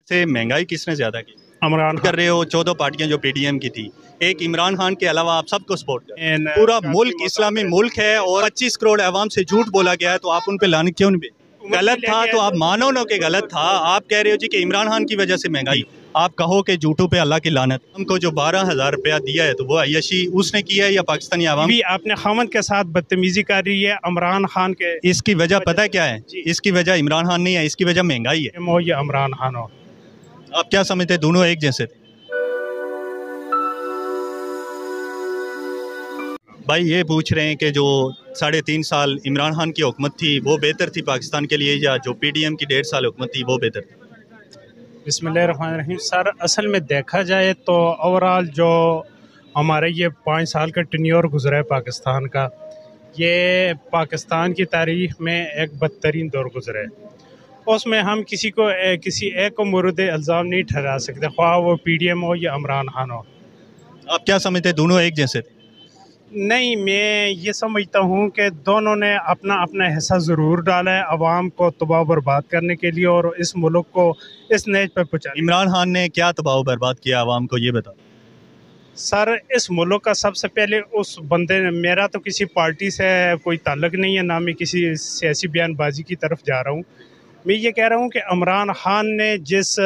से महंगाई किसने ज्यादा की? इमरान कर रहे हो 14 पार्टियां जो पीडीएम की थी, एक इमरान खान के अलावा आप सबको सपोर्ट कर खान पूरा मुल्क इस्लामी मुल्क है और 25 करोड़ अवाम से झूठ बोला गया है, तो आप उन पे लाने क्यों नहीं? गलत था तो आप मानो ना कि गलत था। आप कह रहे हो जी कि इमरान खान की वजह से महंगाई, आप कहो कि झूठों पे अल्लाह की लानत। हमको जो 12,000 रुपया दिया है तो वो अय्याशी उसने किया है या पाकिस्तानी आवाम? भी आपने खामन के साथ बदतमीजी कर रही है इमरान खान के। इसकी वजह पता है क्या है? इसकी वजह इमरान खान नहीं है, इसकी वजह महंगाई है। हो या इमरान खान हो, आप क्या समझते हैं दोनों एक जैसे थे? भाई ये पूछ रहे हैं कि जो 3.5 साल इमरान खान की हुकूमत थी वो बेहतर थी पाकिस्तान के लिए, या जो पीडीएम की 1.5 साल हुकूमत थी वो बेहतर थी? बिस्मिल्लाहिर्रहमानिर्रहीम। सर असल में देखा जाए तो ओवरऑल जो हमारे ये 5 साल का टेन्योर गुजरा है पाकिस्तान का, ये पाकिस्तान की तारीख में एक बदतरीन दौर गुजरा है। उसमें हम किसी को किसी एक को मुर्द इल्ज़ाम नहीं ठहरा सकते, ख्वाह वो पीडीएम हो या इमरान खान हो। आप क्या समझते हैं दोनों एक जैसे थे? नहीं, मैं ये समझता हूँ कि दोनों ने अपना अपना हिस्सा ज़रूर डाला है अवाम को तबाह बर्बाद करने के लिए और इस मुल्क को इस नेज पर पहुँचा। इमरान खान ने क्या तबाह बर्बाद किया आवाम को, ये बता। सर इस मुल्क का सबसे पहले उस बंदे ने, मेरा तो किसी पार्टी से कोई ताल्लुक़ नहीं है, ना मैं किसी सियासी बयानबाजी की तरफ जा रहा हूँ। मैं ये कह रहा हूँ कि इमरान खान ने जिस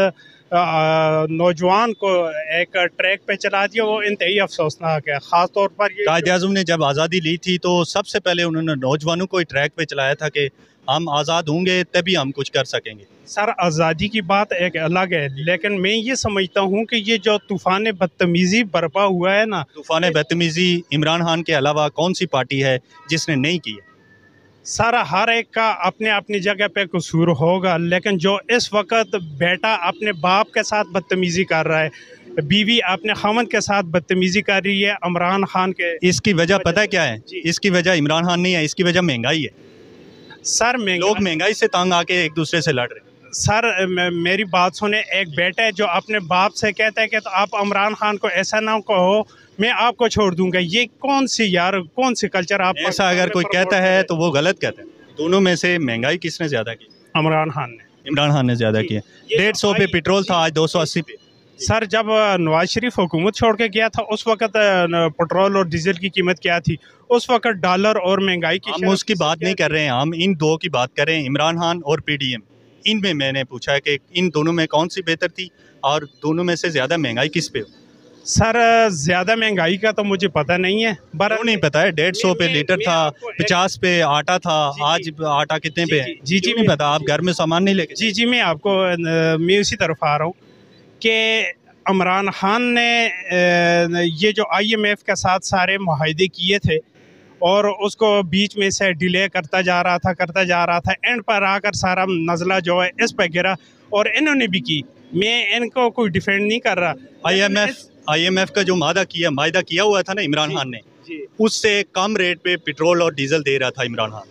नौजवान को एक ट्रैक पे चला दिया वो इंतहाई अफसोसनाक है। ख़ास तौर पर ये कायद-ए-आज़म ने जब आज़ादी ली थी तो सबसे पहले उन्होंने नौजवानों को ही ट्रैक पे चलाया था कि हम आज़ाद होंगे तभी हम कुछ कर सकेंगे। सर आज़ादी की बात एक अलग है, लेकिन मैं ये समझता हूँ कि ये जो तूफ़ान बदतमीज़ी बरपा हुआ है ना, तूफ़ान बदतमीज़ी इमरान खान के अलावा कौन सी पार्टी है जिसने नहीं की है? सर हर एक का अपने अपनी जगह पे कसूर होगा, लेकिन जो इस वक्त बेटा अपने बाप के साथ बदतमीज़ी कर रहा है, बीवी अपने खामद के साथ बदतमीज़ी कर रही है इमरान खान के। इसकी वजह पता है क्या है? इसकी वजह इमरान खान नहीं है, इसकी वजह महंगाई है। सर लोग महंगाई से तंग आके एक दूसरे से लड़ रहे हैं। सर मेरी बात सुने, एक बेटा है जो अपने बाप से कहता है कि तो आप इमरान खान को ऐसा ना कहो, मैं आपको छोड़ दूंगा। ये कौन सी यार, कौन सी कल्चर आप ऐसा अगर कोई कहता है तो वो गलत कहता है। दोनों में से महंगाई किसने ज्यादा की? इमरान खान ने। इमरान खान ने ज्यादा की है। 150 पे पेट्रोल था, आज 280 पे। सर जब नवाज शरीफ हुकूमत छोड़ के गया था उस वक्त पेट्रोल और डीजल की कीमत क्या थी? उस वक्त डॉलर और महंगाई की। हम उसकी बात नहीं कर रहे हैं, हम इन दो की बात कर रहे हैं, इमरान खान और पीडीएम। इनमें मैंने पूछा है कि इन दोनों में कौन सी बेहतर थी और दोनों में से ज्यादा महंगाई किस पे? सर ज्यादा महंगाई का तो मुझे पता नहीं है। क्यों नहीं पता है? 150 पे लीटर था, 50 पे आटा था, आज आटा कितने पे है? जी जी नहीं पता, आप घर में सामान नहीं लेके? जी जी मैं उसी तरफ आ रहा हूँ कि इमरान खान ने ये जो IMF के साथ सारे मुआहदे किए थे और उसको बीच में से डिले करता जा रहा था, एंड पर आकर सारा नज़ला जो है इस पर गिरा और इन्होंने भी की। मैं इनको कोई डिफेंड नहीं कर रहा। IMF का जो मायदा किया हुआ था ना इमरान खान ने, उससे कम रेट पे पेट्रोल और डीजल दे रहा था इमरान खान।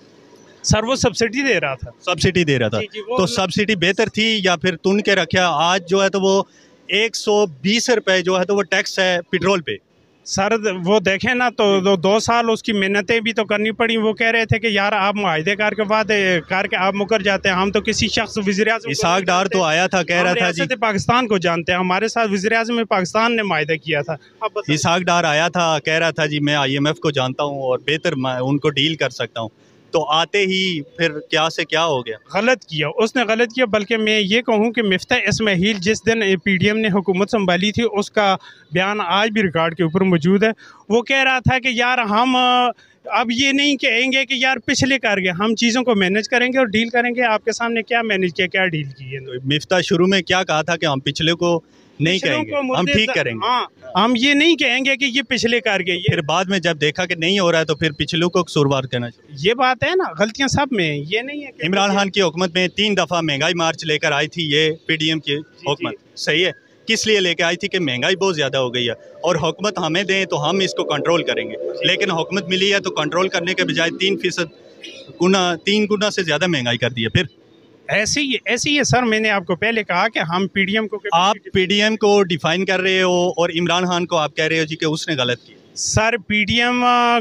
सर वो सब्सिडी दे रहा था। तो सब्सिडी बेहतर थी या फिर तुन के रखा? आज जो है तो वो 120 रुपए जो है तो वो टैक्स है पेट्रोल पे। सर वो देखें ना तो 2 साल उसकी मेहनतें भी तो करनी पड़ी। वो कह रहे थे कि यार आप मुआहदे करके बाद करके आप मुकर जाते हैं, हम तो किसी शख्स वज़ीर-ए-आज़म इसहाक डार तो आया था, कह रहा था जी पाकिस्तान को जानते हैं, हमारे साथ वज़ीर-ए-आज़म पाकिस्तान ने मुआहदा किया था। इसहाक डार आया था, कह रहा था जी मैं IMF को जानता हूँ और बेहतर उनको डील कर सकता हूँ। तो आते ही फिर क्या से क्या हो गया? उसने गलत किया। बल्कि मैं ये कहूँ कि मिफ्ता इस्माइल जिस दिन पीडीएम ने हुकूमत संभाली थी उसका बयान आज भी रिकॉर्ड के ऊपर मौजूद है। वो कह रहा था कि यार हम अब ये नहीं कहेंगे कि यार पिछले कर गए, हम चीज़ों को मैनेज करेंगे और डील करेंगे। आपके सामने क्या मैनेज किया, क्या डील की है? तो मिफ्ता शुरू में क्या कहा था कि हम पिछले को नहीं कहेंगे, हम ठीक करेंगे। हाँ, हम ये नहीं कहेंगे कि ये पिछले कर गए। फिर बाद में जब देखा कि नहीं हो रहा है तो फिर पिछलों को कसूरवार करना चाहिए। ये बात है ना, गलतियां सब में, ये नहीं है कि इमरान खान की हुकूमत में 3 दफ़ा महंगाई मार्च लेकर आई थी ये पीडीएम की हुकूमत, सही है? किस लिए लेके आई थी? कि महंगाई बहुत ज़्यादा हो गई है और हुकूमत हमें दें तो हम इसको कंट्रोल करेंगे। लेकिन हुकूमत मिली है तो कंट्रोल करने के बजाय 3 गुना से ज़्यादा महंगाई कर दी है। फिर ऐसे ही है सर। मैंने आपको पहले कहा कि हम पीडीएम को, आप पीडीएम को डिफाइन कर रहे हो और इमरान खान को आप कह रहे हो जी कि उसने गलत किया। सर पीडीएम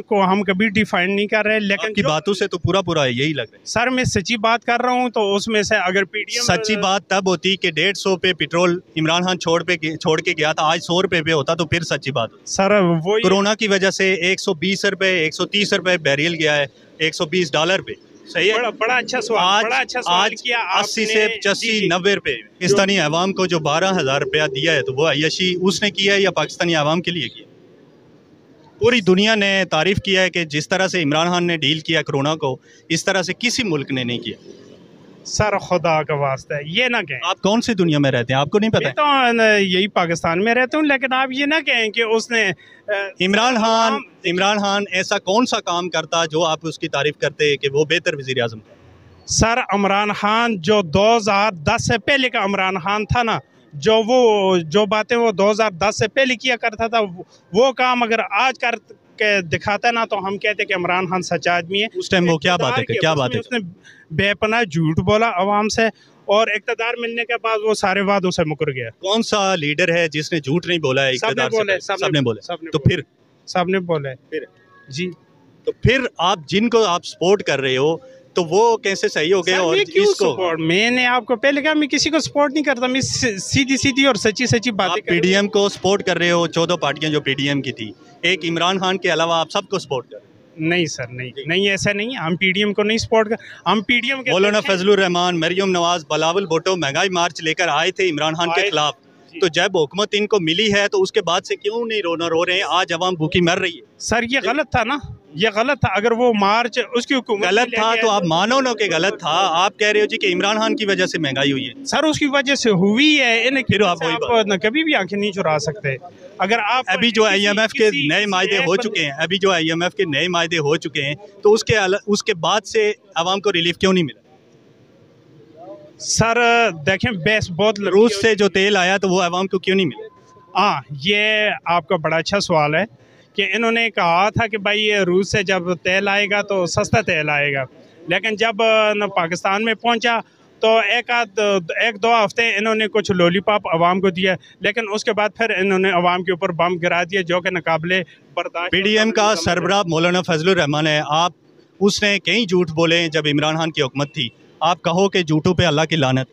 को हम कभी डिफाइन नहीं कर रहे, लेकिन आपकी बातों से तो पूरा यही लग रहा है। सर मैं सच्ची बात कर रहा हूँ, तो उसमें से अगर पीडीएम सच्ची बात तब होती कि 150 पे पेट्रोल इमरान खान छोड़ के गया था, आज 100 रुपए पे होता तो फिर सच्ची बात होती। सर वो कोरोना की वजह से 120 रुपए 130 रुपए बैरियल गया है, $120 पे। सही है। बड़ा अच्छा सवाल, बड़ा अच्छा सवाल आज किया 80 से 85 90 रुपए पाकिस्तानी अवाम को जो 12,000 रुपया दिया है, तो वो अय्याशी उसने किया है या पाकिस्तानी अवाम के लिए किया? पूरी दुनिया ने तारीफ किया है कि जिस तरह से इमरान खान ने डील किया कोरोना को, इस तरह से किसी मुल्क ने नहीं किया। सर खुदा का वास्ता है ये ना कहें। आप कौन सी दुनिया में रहते हैं, आपको नहीं पता है? तो यही पाकिस्तान में रहता हूँ, लेकिन आप ये ना कहें कि उसने इमरान खान ऐसा कौन सा काम करता जो आप उसकी तारीफ करते कि वो बेहतर वज़ीर आज़म था? सर इमरान खान जो 2010 से पहले का इमरान खान था ना, जो बातें वो 2010 से पहले किया करता था, वो काम अगर आज कर के दिखाता है ना, तो हम कहते हैं कि इमरान खान सच्चा आदमी है। उस टाइम वो क्या बात है उसने बेपनाह झूठ बोला अवाम से, और इक़्तिदार मिलने के बाद वो सारे वादों से मुकर गया। कौन सा लीडर है जिसने झूठ नहीं बोला है? सबने बोले। तो फिर सबने बोले फिर जी। तो फिर आप जिनको आप सपोर्ट कर रहे हो, तो वो कैसे सही हो गए? और इसको मैंने आपको पहले कहा, मैं किसी को सपोर्ट नहीं करता, मैं सीधी और सच्ची बातें। पीडीएम को सपोर्ट कर रहे हो, 14 पार्टियां जो पीडीएम की थी, एक इमरान खान के अलावा आप सबको सपोर्ट कर रहे हो? नहीं सर, नहीं ऐसा नहीं, हम पीडीएम को नहीं सपोर्ट कर, हम पीडीएम के मौलाना फजलुर रहमान, मरियम नवाज, बिलावल भुट्टो महंगाई मार्च लेकर आए थे इमरान खान के खिलाफ, तो जब हुकूमत इनको मिली है तो उसके बाद से क्यों नहीं रो रहे हैं? आज अवाम भूखी मर रही है। सर ये गलत था ना, ये गलत था। अगर वो मार्च उसकी हुकूमत गलत था तो आप मानो ना कि गलत था। आप कह रहे हो जी कि इमरान खान की वजह से महंगाई हुई है। सर उसकी वजह से हुई है, इन्हें फिर आप कभी भी आंखें नहीं चुरा सकते। अगर आप अभी जो IMF के नए मायदे हो चुके हैं, तो उसके बाद से अवाम को रिलीफ क्यों नहीं मिला? सर देखें, बेस बहुत रूस से जो तेल आया तो वो अवाम को क्यों नहीं मिला? हाँ, ये आपका बड़ा अच्छा सवाल है कि इन्होंने कहा था कि भाई ये रूस से जब तेल आएगा तो सस्ता तेल आएगा, लेकिन जब न पाकिस्तान में पहुंचा तो एक दो हफ्ते इन्होंने कुछ लॉलीपॉप अवाम को दिया, लेकिन उसके बाद फिर इन्होंने अवाम के ऊपर बम गिरा दिया, जो कि नाकाबिले बर्दाश्त। पीडीएम का सरबराह मौलाना फजलुर रहमान है। उसने कई झूठ बोले जब इमरान खान की हुकूमत थी। आप कहो कि झूठों पे अल्लाह की लानत।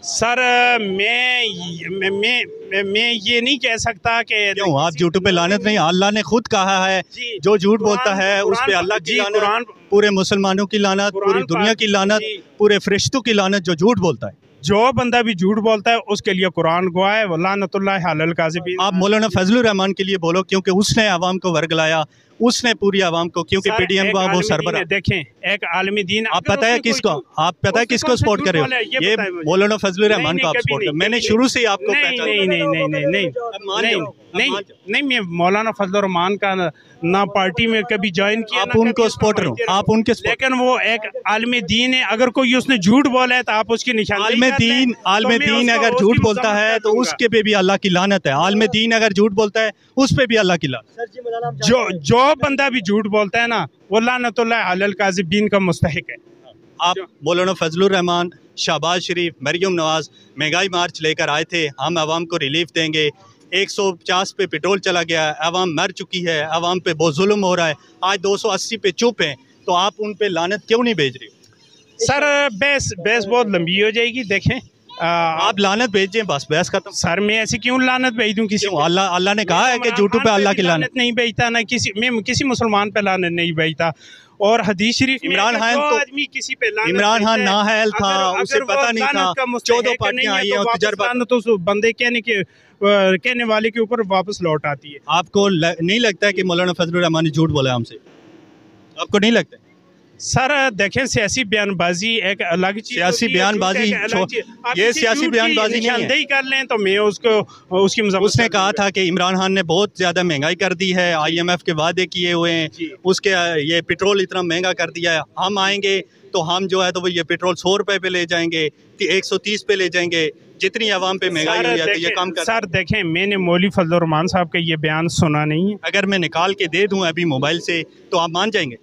सर मैं ये नहीं कह सकता कि क्यों आप झूठों पे लानत नहीं? अल्लाह ने खुद कहा है जो झूठ बोलता है उस पे अल्लाह की लानत, पूरे मुसलमानों की लानत, पूरी दुनिया की लानत, पूरे फरिश्तों की लानत जो झूठ बोलता है। जो बंदा भी झूठ बोलता है उसके लिए कुरान गवाह है, लानतुल्लाह अलल काज़िबीन। आप मौलाना फजलुर रहमान के लिए बोलो, क्योंकि उसने आवाम को वर्गलाया, उसने पूरी आवाम को, क्योंकि पीडीएम का वो सरबराह। देखें, एक आलमी दीन, आप पता है किसको सपोर्ट कर रहे हो? ये मौलाना फजलुर रहमान को आप सपोर्ट कर। मैंने शुरू से आपको नहीं, मैं मौलाना फजलुर रहमान का ना पार्टी में कभी ज्वाइन किया। आप उनको सपोर्टर हो, आप उनके, लेकिन वो एक आलमी दीन है। अगर कोई उसने झूठ बोला है तो आप उसकी निशानी। आलम दीन अगर झूठ बोलता है तो उसके पे भी अल्लाह की लानत है। आलम दीन अगर झूठ बोलता है उस पे भी अल्लाह की लानत। जो बंदा भी झूठ बोलता है ना, वो लानतुल्लाह अलल काज़िबीन का मुस्तहिक है। आप मौलाना फजलुर रहमान, शहबाज शरीफ, मरियम नवाज महंगाई मार्च लेकर आए थे, हम आवाम को रिलीफ देंगे। 150 पे पेट्रोल चला गया है, आवाम मर चुकी है, आवाम पे बहुत जुल्म हो रहा है। आज 280 पे चुप हैं, तो आप उन पे लानत क्यों नहीं भेज रहे? सर बहस बहुत लंबी हो जाएगी। देखें, आप लानत भेजें, बस बहस खत्म। सर मैं ऐसे क्यों लानत भेज दूं किसी? अल्लाह ने कहा है कि झूठों पे अल्लाह की लानत नहीं भेजता ना, मैं किसी मुसलमान पे लानत नहीं भेजता। और हदीस शरीफ इमरान खान तो आदमी किसी पे लानत, इमरान खान नाअहल था, उसे पता नहीं था। 14 पार्टियां आई हैं, तजर्बा तो उस बंदे कहने वाले के ऊपर वापस लौट आती है। आपको नहीं लगता है कि मौलाना फजलुर रहमान ने झूठ बोला हमसे? आपको नहीं लगता? सर देखें, सियासी बयानबाजी एक अलग चीज, सियासी बयानबाजी ये सियासी बयानबाजी नहीं है। कर लें तो मैं उसकी उसने कहा था कि इमरान खान ने बहुत ज़्यादा महंगाई कर दी है, IMF के वादे किए हुए हैं, उसके ये पेट्रोल इतना महंगा कर दिया है, हम आएंगे तो हम जो है तो वो ये पेट्रोल 100 रुपये पे ले जाएंगे, 130 पे ले जाएंगे, जितनी आवाम पे महंगाई हो जाती है ये कम कर। सर देखें, मैंने मौलवी फजलुर रहमान साहब का ये बयान सुना नहीं है। अगर मैं निकाल के दे दूं अभी मोबाइल से तो आप मान जाएंगे?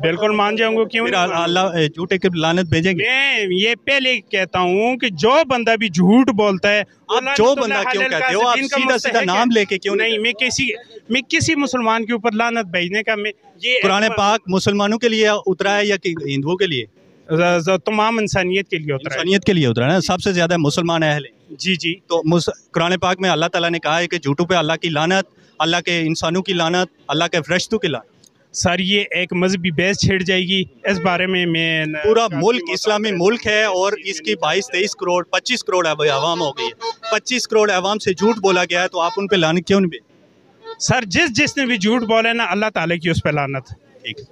बिल्कुल मान जाऊंगा, क्यों फिर नहीं? अल्लाह झूठे की लानत भेजेंगे? मैं ये पहले कहता हूँ कि जो बंदा भी झूठ बोलता है, आप जो बंदा क्यों कहते हो? आप सीधा सीधा नाम लेके क्यों नहीं? मैं किसी मुसलमान के ऊपर लानत भेजने का, मैं ये कुरान पाक मुसलमानों के लिए उतरा है या कि हिंदुओं के लिए? तमाम इंसानियत के लिए उतरा है। इंसानियत के लिए उतरा है ना, सबसे ज्यादा मुसलमान अहल हैं। जी जी। तो कुरान पाक में अल्लाह ताला ने कहा है कि झूठों पे अल्लाह की लानत, अल्लाह के इंसानों की लानत, अल्लाह के फरिश्तों की लानत। सर ये एक मजहबी बहस छिड़ जाएगी, इस बारे में मैं पूरा मुल्क इस्लामी मुल्क है और इसकी 22-23 करोड़ 25 करोड़ आवाम हो गई है। 25 करोड़ आवाम से झूठ बोला गया है, तो आप उन पे लानत क्यों नहीं? सर जिसने भी झूठ बोला ना, अल्लाह ताला की उस पर लानत। ठीक।